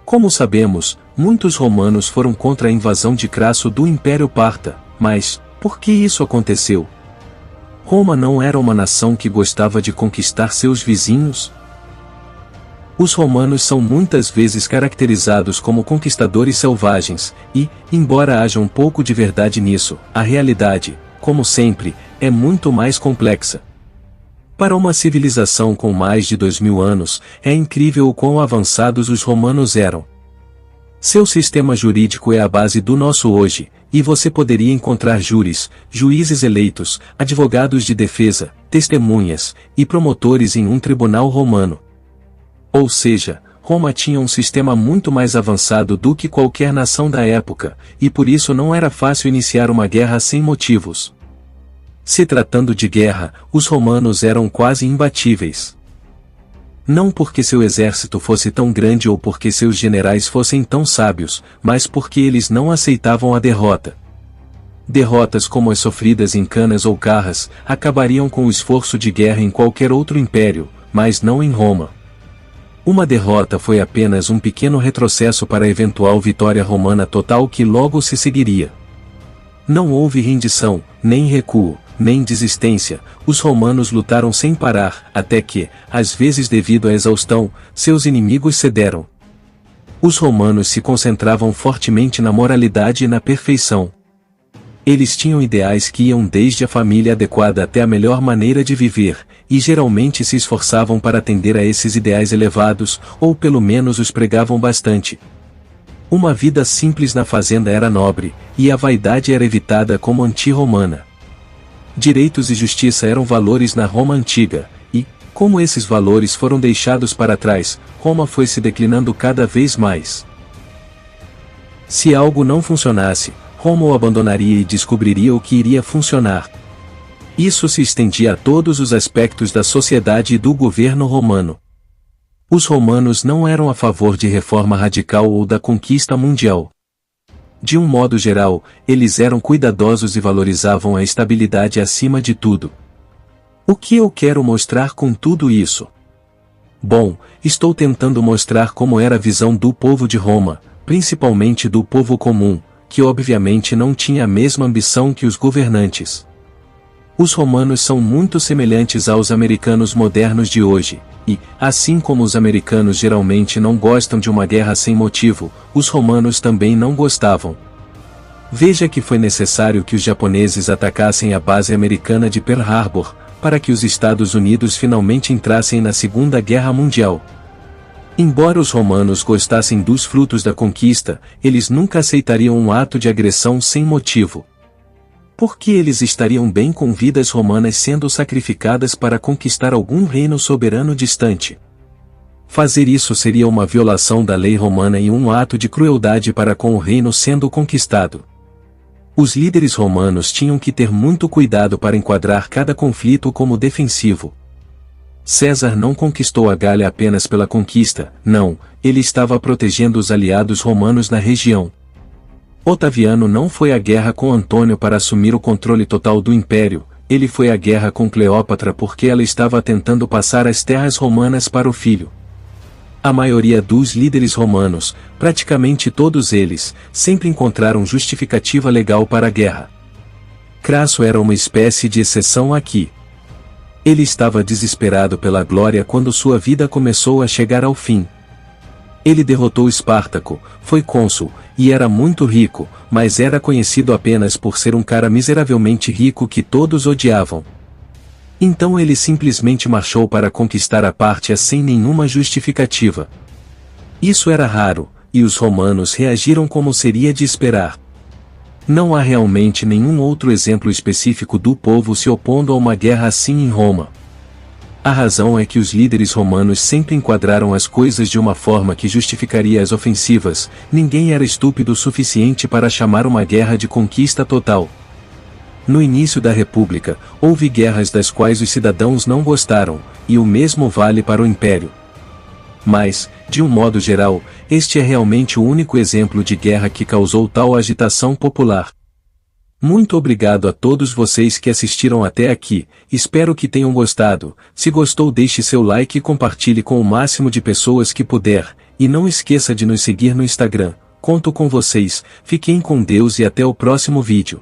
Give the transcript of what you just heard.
Como sabemos, muitos romanos foram contra a invasão de Crasso do Império Parta, mas, por que isso aconteceu? Roma não era uma nação que gostava de conquistar seus vizinhos? Os romanos são muitas vezes caracterizados como conquistadores selvagens, e, embora haja um pouco de verdade nisso, a realidade, como sempre, é muito mais complexa. Para uma civilização com mais de 2000 anos, é incrível o quão avançados os romanos eram. Seu sistema jurídico é a base do nosso hoje, e você poderia encontrar júris, juízes eleitos, advogados de defesa, testemunhas, e promotores em um tribunal romano. Ou seja, Roma tinha um sistema muito mais avançado do que qualquer nação da época, e por isso não era fácil iniciar uma guerra sem motivos. Se tratando de guerra, os romanos eram quase imbatíveis. Não porque seu exército fosse tão grande ou porque seus generais fossem tão sábios, mas porque eles não aceitavam a derrota. Derrotas como as sofridas em Canas ou Carras acabariam com o esforço de guerra em qualquer outro império, mas não em Roma. Uma derrota foi apenas um pequeno retrocesso para a eventual vitória romana total que logo se seguiria. Não houve rendição, nem recuo, nem desistência, os romanos lutaram sem parar, até que, às vezes devido à exaustão, seus inimigos cederam. Os romanos se concentravam fortemente na moralidade e na perfeição. Eles tinham ideais que iam desde a família adequada até a melhor maneira de viver, e geralmente se esforçavam para atender a esses ideais elevados, ou pelo menos os pregavam bastante. Uma vida simples na fazenda era nobre, e a vaidade era evitada como anti-romana. Direitos e justiça eram valores na Roma antiga, e, como esses valores foram deixados para trás, Roma foi se declinando cada vez mais. Se algo não funcionasse, Roma o abandonaria e descobriria o que iria funcionar. Isso se estendia a todos os aspectos da sociedade e do governo romano. Os romanos não eram a favor de reforma radical ou da conquista mundial. De um modo geral, eles eram cuidadosos e valorizavam a estabilidade acima de tudo. O que eu quero mostrar com tudo isso? Bom, estou tentando mostrar como era a visão do povo de Roma, principalmente do povo comum, que obviamente não tinha a mesma ambição que os governantes. Os romanos são muito semelhantes aos americanos modernos de hoje, e, assim como os americanos geralmente não gostam de uma guerra sem motivo, os romanos também não gostavam. Veja que foi necessário que os japoneses atacassem a base americana de Pearl Harbor, para que os Estados Unidos finalmente entrassem na Segunda Guerra Mundial. Embora os romanos gostassem dos frutos da conquista, eles nunca aceitariam um ato de agressão sem motivo. Porque eles estariam bem com vidas romanas sendo sacrificadas para conquistar algum reino soberano distante. Fazer isso seria uma violação da lei romana e um ato de crueldade para com o reino sendo conquistado. Os líderes romanos tinham que ter muito cuidado para enquadrar cada conflito como defensivo. César não conquistou a Gália apenas pela conquista, não, ele estava protegendo os aliados romanos na região. Otaviano não foi à guerra com Antônio para assumir o controle total do império, ele foi à guerra com Cleópatra porque ela estava tentando passar as terras romanas para o filho. A maioria dos líderes romanos, praticamente todos eles, sempre encontraram justificativa legal para a guerra. Crasso era uma espécie de exceção aqui. Ele estava desesperado pela glória quando sua vida começou a chegar ao fim. Ele derrotou Espartaco, foi cônsul, e era muito rico, mas era conhecido apenas por ser um cara miseravelmente rico que todos odiavam. Então ele simplesmente marchou para conquistar a Pártia sem nenhuma justificativa. Isso era raro, e os romanos reagiram como seria de esperar. Não há realmente nenhum outro exemplo específico do povo se opondo a uma guerra assim em Roma. A razão é que os líderes romanos sempre enquadraram as coisas de uma forma que justificaria as ofensivas, ninguém era estúpido o suficiente para chamar uma guerra de conquista total. No início da República, houve guerras das quais os cidadãos não gostaram, e o mesmo vale para o Império. Mas, de um modo geral, este é realmente o único exemplo de guerra que causou tal agitação popular. Muito obrigado a todos vocês que assistiram até aqui, espero que tenham gostado. Se gostou, deixe seu like e compartilhe com o máximo de pessoas que puder, E não esqueça de nos seguir no Instagram. Conto com vocês, fiquem com Deus e até o próximo vídeo.